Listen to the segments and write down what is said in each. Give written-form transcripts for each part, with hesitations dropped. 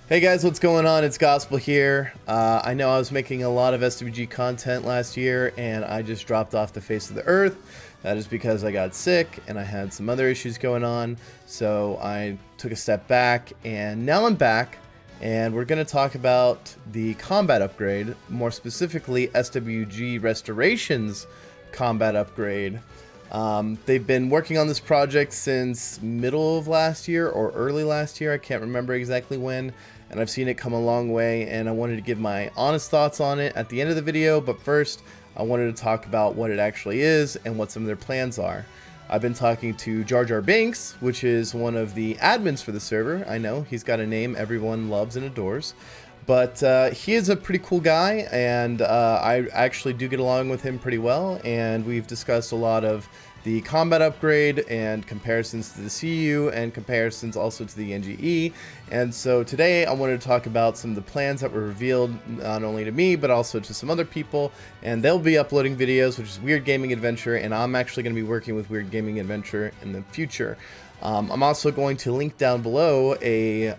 Hey guys, what's going on? It's Gospel here. I know I was making a lot of SWG content last year and I just dropped off the face of the earth. That is because I got sick and I had some other issues going on. So I took a step back and now I'm back and we're going to talk about the combat upgrade, more specifically SWG Restoration's combat upgrade. They've been working on this project since middle of last year or early last year. I can't remember exactly when. And I've seen it come a long way, and I wanted to give my honest thoughts on it at the end of the video. But first, I wanted to talk about what it actually is and what some of their plans are. I've been talking to Jar Jar Binks, which is one of the admins for the server. I know, he's got a name everyone loves and adores. But he is a pretty cool guy, and I actually do get along with him pretty well. And we've discussed a lot of the combat upgrade and comparisons to the CU and comparisons also to the NGE. And so today I wanted to talk about some of the plans that were revealed not only to me but also to some other people, and they'll be uploading videos, which is Weird Gaming Adventure, and I'm actually going to be working with Weird Gaming Adventure in the future. I'm also going to link down below a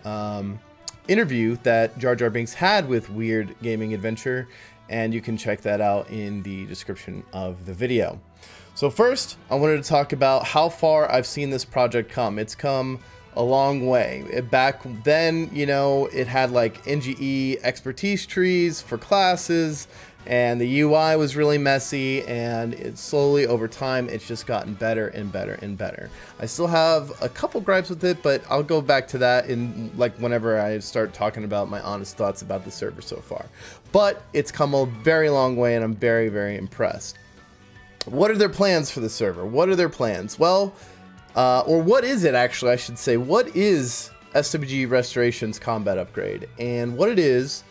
interview that Jar Jar Binks had with Weird Gaming Adventure, and you can check that out in the description of the video. So first, I wanted to talk about how far I've seen this project come. It's come a long way. Back then, you know, it had like NGE expertise trees for classes, and the UI was really messy, and it slowly over time, it's just gotten better and better and better. I still have a couple gripes with it, but I'll go back to that in like whenever I start talking about my honest thoughts about the server so far. But it's come a very long way, and I'm very, very impressed. What are their plans for the server? What are their plans? Well, or what is it actually, I should say. What is SWG Restoration's combat upgrade? And what it is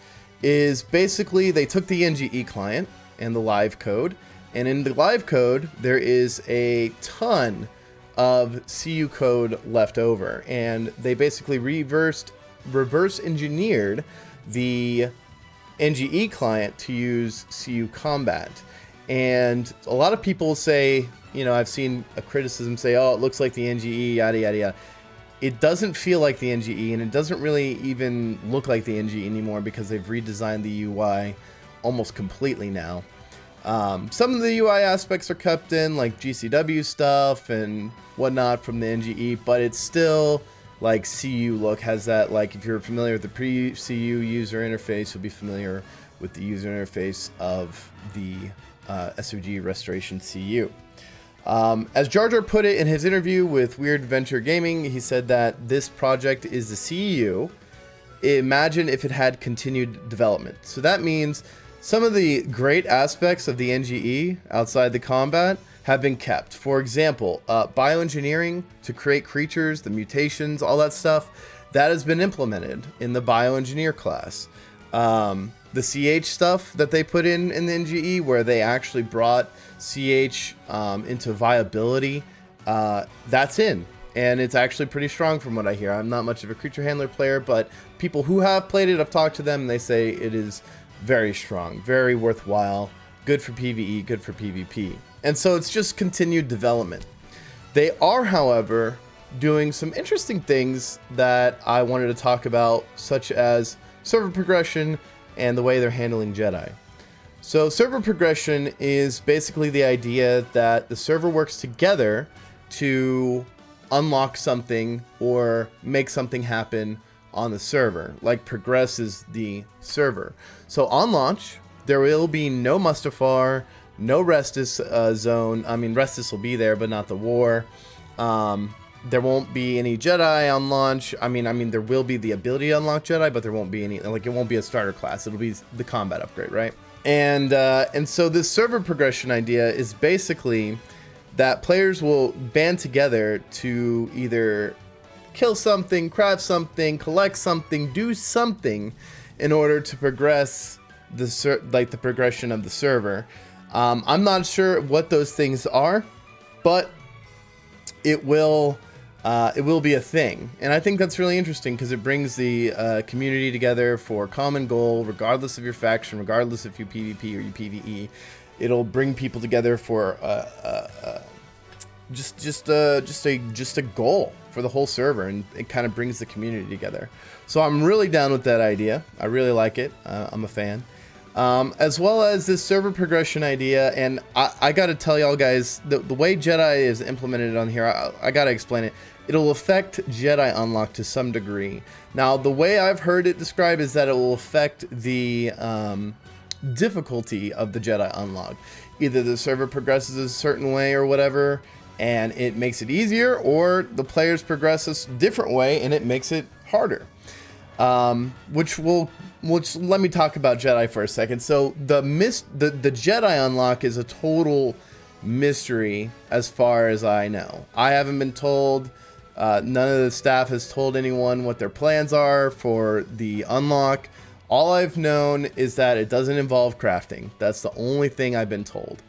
basically they took the NGE client and the live code, and in the live code there is a ton of CU code left over, and they basically reverse engineered the NGE client to use CU combat. And a lot of people say, you know, I've seen a criticism say, oh, it looks like the NGE, yada, yada, yada. It doesn't feel like the NGE, and it doesn't really even look like the NGE anymore because they've redesigned the UI almost completely now. Some of the UI aspects are kept in, like GCW stuff and whatnot from the NGE, but it's still like CU look, has that, like, if you're familiar with the pre-CU user interface, you'll be familiar with the user interface of the SWG Restoration CU. As Jar Jar put it in his interview with Weird Adventure Gaming, he said that this project is the CU. Imagine if it had continued development. So that means some of the great aspects of the NGE outside the combat have been kept. For example, bioengineering to create creatures, the mutations, all that stuff, that has been implemented in the bioengineer class. The CH stuff that they put in the NGE, where they actually brought CH into viability, that's in. And it's actually pretty strong from what I hear. I'm not much of a creature handler player, but people who have played it, I've talked to them, and they say it is very strong, very worthwhile, good for PvE, good for PvP. And so it's just continued development. They are, however, doing some interesting things that I wanted to talk about, such as server progression and the way they're handling Jedi. So server progression is basically the idea that the server works together to unlock something or make something happen on the server, like progresses the server. So on launch, there will be no Mustafar, no Restus zone. I mean, Restus will be there, but not the war. There won't be any Jedi on launch. I mean, there will be the ability to unlock Jedi, but there won't be any, like, it won't be a starter class. It'll be the combat upgrade, right? And so this server progression idea is basically that players will band together to either kill something, craft something, collect something, do something in order to progress the progression of the server. I'm not sure what those things are, but it will be a thing. And I think that's really interesting because it brings the community together for a common goal, regardless of your faction, regardless if you PvP or you PvE. It'll bring people together for just a goal for the whole server, and it kind of brings the community together. So I'm really down with that idea. I really like it. I'm a fan. As well as this server progression idea, and I got to tell y'all guys, the way Jedi is implemented on here, I got to explain it. It'll affect Jedi unlock to some degree. Now, the way I've heard it described is that it will affect the difficulty of the Jedi unlock. Either the server progresses a certain way or whatever, and it makes it easier, or the players progress a different way and it makes it harder. Which let me talk about Jedi for a second. So the Jedi unlock is a total mystery as far as I know. I haven't been told. None of the staff has told anyone what their plans are for the unlock. All I've known is that it doesn't involve crafting. That's the only thing I've been told.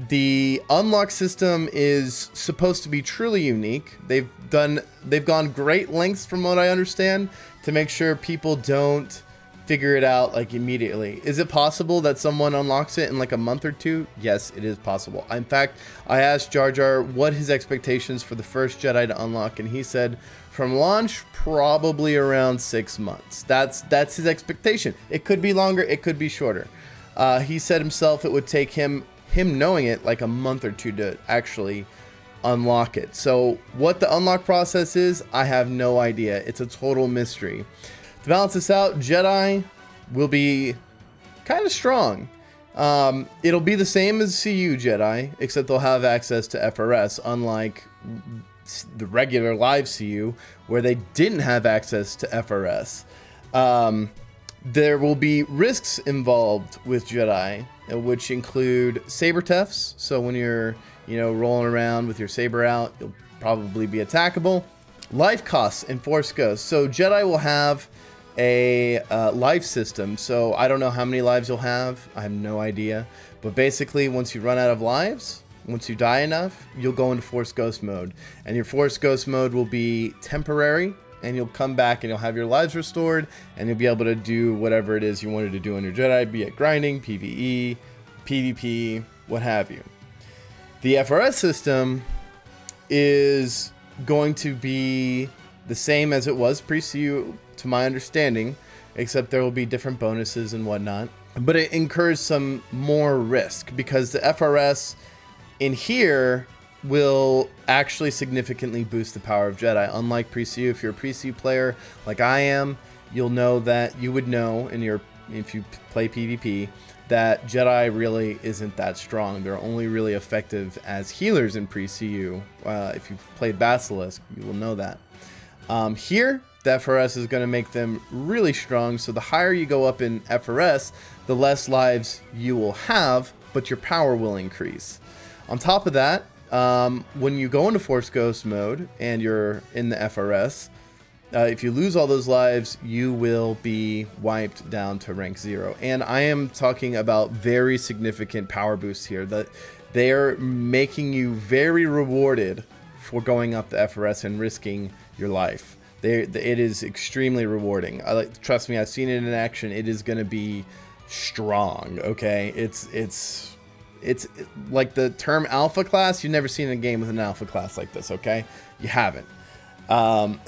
The unlock system is supposed to be truly unique. They've gone great lengths, from what I understand, to make sure people don't figure it out like immediately. Is it possible that someone unlocks it in like a month or two? Yes, it is possible. In fact, I asked Jar Jar what his expectations for the first Jedi to unlock, and he said from launch, probably around 6 months. That's his expectation. It could be longer, it could be shorter. He said himself it would take him knowing it like a month or two to actually unlock it. So what the unlock process is, I have no idea. It's a total mystery. To balance this out, Jedi will be kind of strong. It'll be the same as CU Jedi, except they'll have access to FRS, unlike the regular live CU, where they didn't have access to FRS. There will be risks involved with Jedi, which include saber thefts. So when you're, rolling around with your saber out, you'll probably be attackable. Life costs and force ghosts. So Jedi will have a life system. So I don't know how many lives you'll have. I have no idea. But basically, once you run out of lives, once you die enough, you'll go into force ghost mode. And your force ghost mode will be temporary. And you'll come back and you'll have your lives restored, and you'll be able to do whatever it is you wanted to do on your Jedi, be it grinding, PvE, PvP, what have you. The FRS system is going to be the same as it was pre-CU, to my understanding, except there will be different bonuses and whatnot. But it incurs some more risk, because the FRS in here will actually significantly boost the power of Jedi. Unlike pre-CU, if you're a pre-CU player like I am, you would know if you play PvP that Jedi really isn't that strong. They're only really effective as healers in pre-CU. If you've played Basilisk, you will know that. Here, the FRS is going to make them really strong, so the higher you go up in FRS, the less lives you will have, but your power will increase. On top of that, when you go into Force Ghost mode and you're in the FRS, if you lose all those lives, you will be wiped down to rank 0. And I am talking about very significant power boosts here, that they are making you very rewarded for going up the FRS and risking your life. It is extremely rewarding. Trust me, I've seen it in action. It is going to be strong. Okay, it's like the term alpha class. You've never seen a game with an alpha class like this. Okay, you haven't. And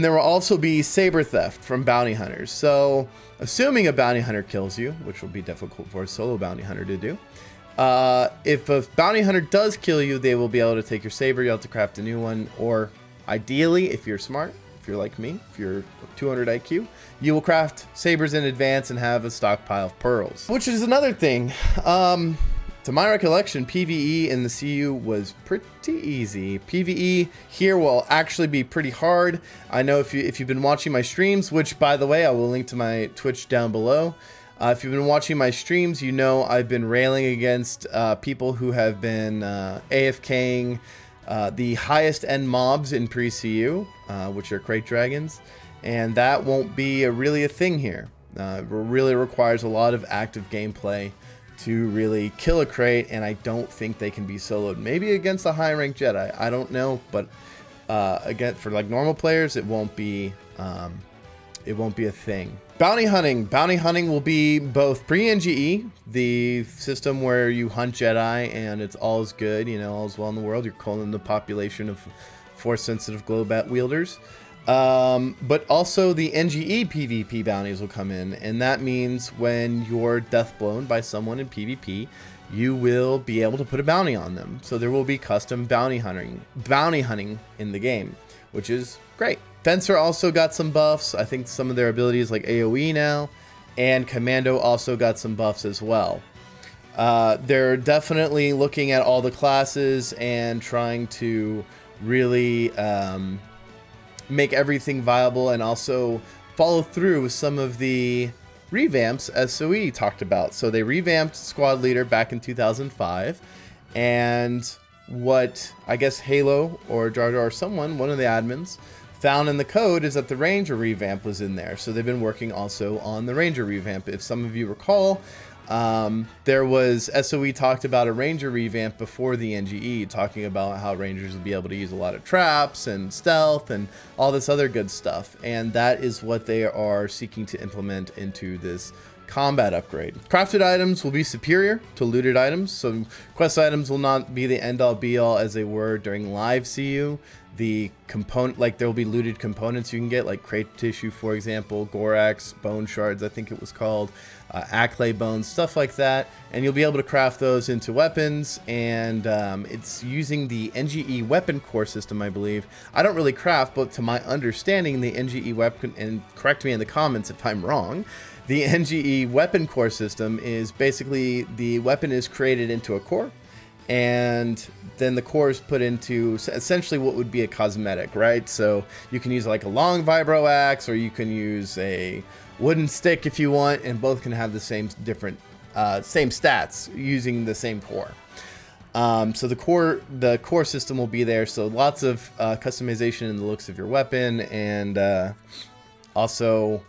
there will also be saber theft from bounty hunters. So assuming a bounty hunter kills you, which will be difficult for a solo bounty hunter to do, if a bounty hunter does kill you, they will be able to take your saber. You'll have to craft a new one, or ideally, if you're smart, if you're like me, if you're 200 IQ, you will craft sabers in advance and have a stockpile of pearls. Which is another thing. To my recollection, PvE in the CU was pretty easy. PvE here will actually be pretty hard. I know if you've been watching my streams, which by the way, I will link to my Twitch down below. If you've been watching my streams, you know I've been railing against people who have been AFKing the highest end mobs in pre-CU, which are crate dragons, and that won't be really a thing here. It really requires a lot of active gameplay to really kill a crate, and I don't think they can be soloed. Maybe against a high rank Jedi, I don't know, but again, for like normal players, it won't be it won't be a thing. Bounty hunting. Bounty hunting will be both pre-NGE, the system where you hunt Jedi and it's all's good, you know, all's well in the world. You're calling the population of force-sensitive glow bat wielders. But also the NGE PvP bounties will come in, and that means when you're death blown by someone in PvP, you will be able to put a bounty on them. So there will be custom bounty hunting in the game, which is great. Fencer also got some buffs. I think some of their abilities like AoE now, and Commando also got some buffs as well. They're definitely looking at all the classes and trying to really make everything viable, and also follow through with some of the revamps SWG talked about. So they revamped Squad Leader back in 2005, and what I guess Halo or Jar Jar or someone, one of the admins, found in the code is that the Ranger revamp was in there. So they've been working also on the Ranger revamp. If some of you recall, there was SOE talked about a Ranger revamp before the NGE, talking about how Rangers would be able to use a lot of traps and stealth and all this other good stuff. And that is what they are seeking to implement into this combat upgrade. Crafted items will be superior to looted items. So quest items will not be the end all be all as they were during live CU. The component, like there will be looted components you can get, like crate tissue, for example, Gorax, bone shards, I think it was called, Acklay bones, stuff like that. And you'll be able to craft those into weapons. And it's using the NGE weapon core system, I believe. I don't really craft, but to my understanding, the NGE weapon, and correct me in the comments if I'm wrong, the NGE weapon core system is basically the weapon is created into a core, and then the core is put into essentially what would be a cosmetic, right? So you can use like a long vibro axe, or you can use a wooden stick if you want, and both can have the same stats using the same core. So the core system will be there. So lots of customization in the looks of your weapon, and also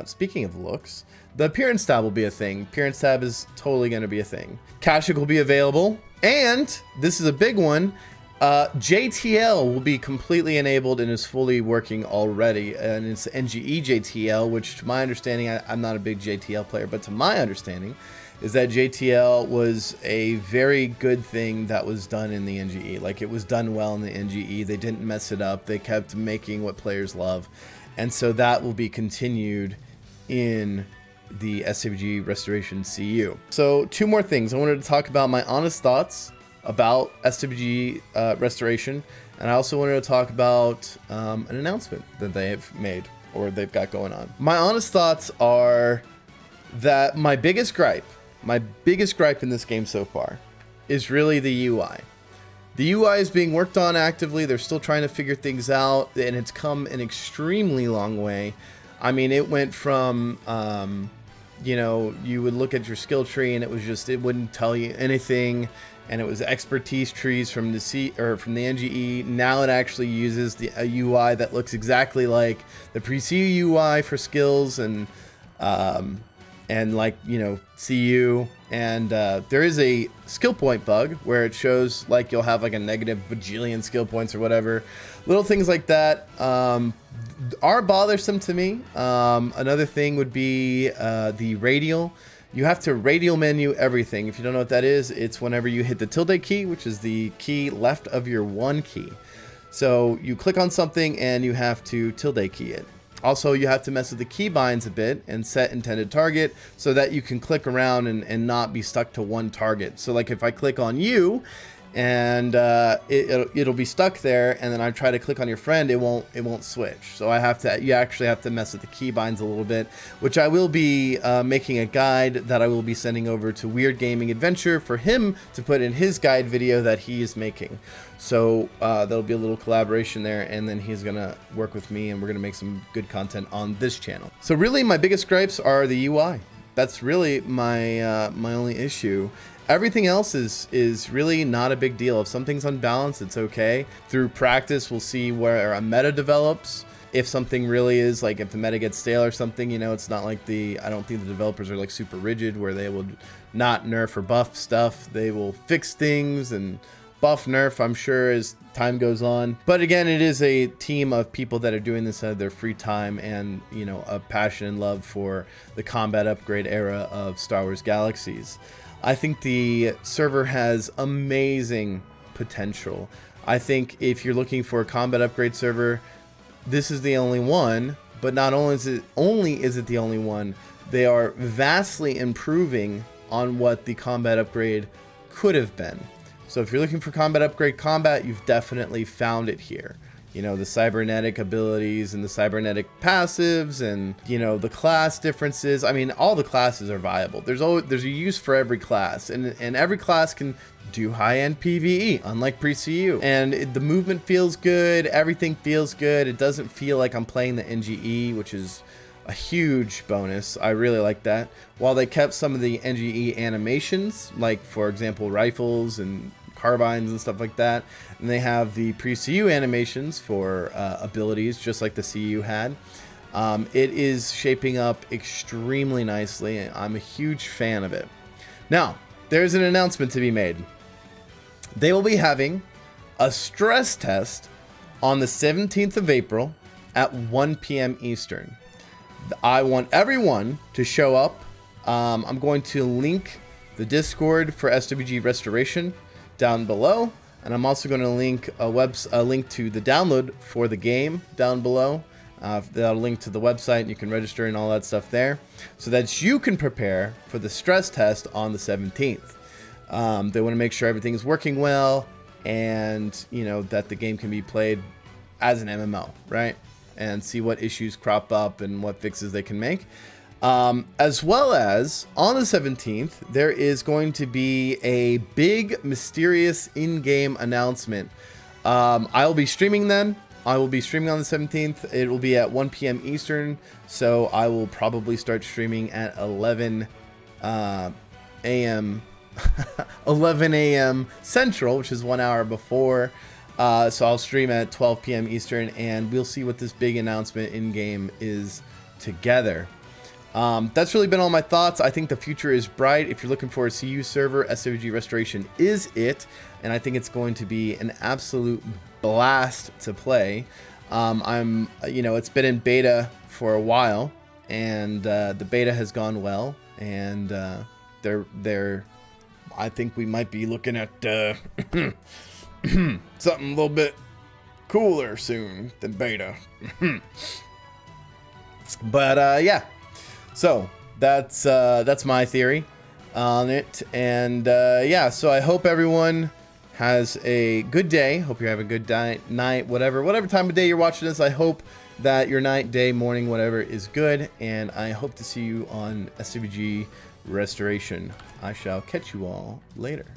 speaking of looks, the appearance tab will be a thing. Appearance tab is totally going to be a thing. Kashyyyk will be available. And this is a big one. JTL will be completely enabled and is fully working already. And it's NGE JTL, which to my understanding, I'm not a big JTL player, but to my understanding is that JTL was a very good thing that was done in the NGE. Like, it was done well in the NGE. They didn't mess it up. They kept making what players love. And so that will be continued in the SWG Restoration CU. So 2 more things. I wanted to talk about my honest thoughts about SWG Restoration, and I also wanted to talk about an announcement that they have made, or they've got going on. My honest thoughts are that my biggest gripe in this game so far is really the UI. The UI is being worked on actively. They're still trying to figure things out, and it's come an extremely long way. I mean, it went from you know, you would look at your skill tree and it wouldn't tell you anything, and it was expertise trees from the NGE. Now it actually uses a UI that looks exactly like the pre-CU UI for skills and like, you know, CU. And there is a skill point bug where it shows like you'll have like a negative bajillion skill points or whatever. Little things like that are bothersome to me. Another thing would be the radial. You have to radial menu everything. If you don't know what that is, it's whenever you hit the tilde key, which is the key left of your 1 key. So you click on something and you have to tilde key it. Also, you have to mess with the keybinds a bit and set intended target so that you can click around and not be stuck to one target. So like if I click on you and it'll be stuck there, and then I try to click on your friend, it won't switch. So you actually have to mess with the keybinds a little bit, which I will be making a guide that I will be sending over to Weird Gaming Adventure for him to put in his guide video that he is making. So there'll be a little collaboration there, and then he's gonna work with me, and we're gonna make some good content on this channel. So really, my biggest gripes are the UI. That's really my my only issue. Everything else is really not a big deal. If something's unbalanced, it's okay. Through practice, we'll see where a meta develops. If something really is, like if the meta gets stale or something, you know, it's not like I don't think the developers are like super rigid where they will not nerf or buff stuff. They will fix things and buff nerf, I'm sure, as time goes on. But again, it is a team of people that are doing this out of their free time and, you know, a passion and love for the combat upgrade era of Star Wars Galaxies. I think the server has amazing potential. I think if you're looking for a combat upgrade server, this is the only one. But not only is it the only one, they are vastly improving on what the combat upgrade could have been. So if you're looking for combat upgrade combat, you've definitely found it here. You know, the cybernetic abilities and the cybernetic passives and, you know, the class differences. I mean, all the classes are viable. There's a use for every class, and every class can do high-end PvE, unlike pre-CU. And the movement feels good, everything feels good. It doesn't feel like I'm playing the NGE, which is a huge bonus. I really like that. While they kept some of the NGE animations, like, for example, rifles and carbines and stuff like that, and they have the pre-CU animations for abilities, just like the CU had. It is shaping up extremely nicely. I'm a huge fan of it. Now, there's an announcement to be made. They will be having a stress test on the 17th of April at 1 p.m. Eastern. I want everyone to show up. I'm going to link the Discord for SWG Restoration down below, and I'm also going to link a link to the download for the game down below. That'll link to the website. You can register and all that stuff there, so that you can prepare for the stress test on the 17th. They want to make sure everything is working well, and you know that the game can be played as an MMO, right? And see what issues crop up and what fixes they can make. As well as on the 17th, there is going to be a big mysterious in-game announcement. I will be streaming then. I will be streaming on the 17th. It will be at 1 p.m. Eastern, so I will probably start streaming at 11 a.m. 11 a.m. Central, which is 1 hour before. So I'll stream at 12 p.m. Eastern, and we'll see what this big announcement in-game is together. That's really been all my thoughts. I think the future is bright. If you're looking for a CU server, SWG Restoration is it, and I think it's going to be an absolute blast to play. It's been in beta for a while, and the beta has gone well, and I think we might be looking at something a little bit cooler soon than beta. But yeah. So that's my theory on it, and yeah. So I hope everyone has a good day. Hope you're having a good night, whatever time of day you're watching this. I hope that your night, day, morning, whatever is good, and I hope to see you on SWG Restoration. I shall catch you all later.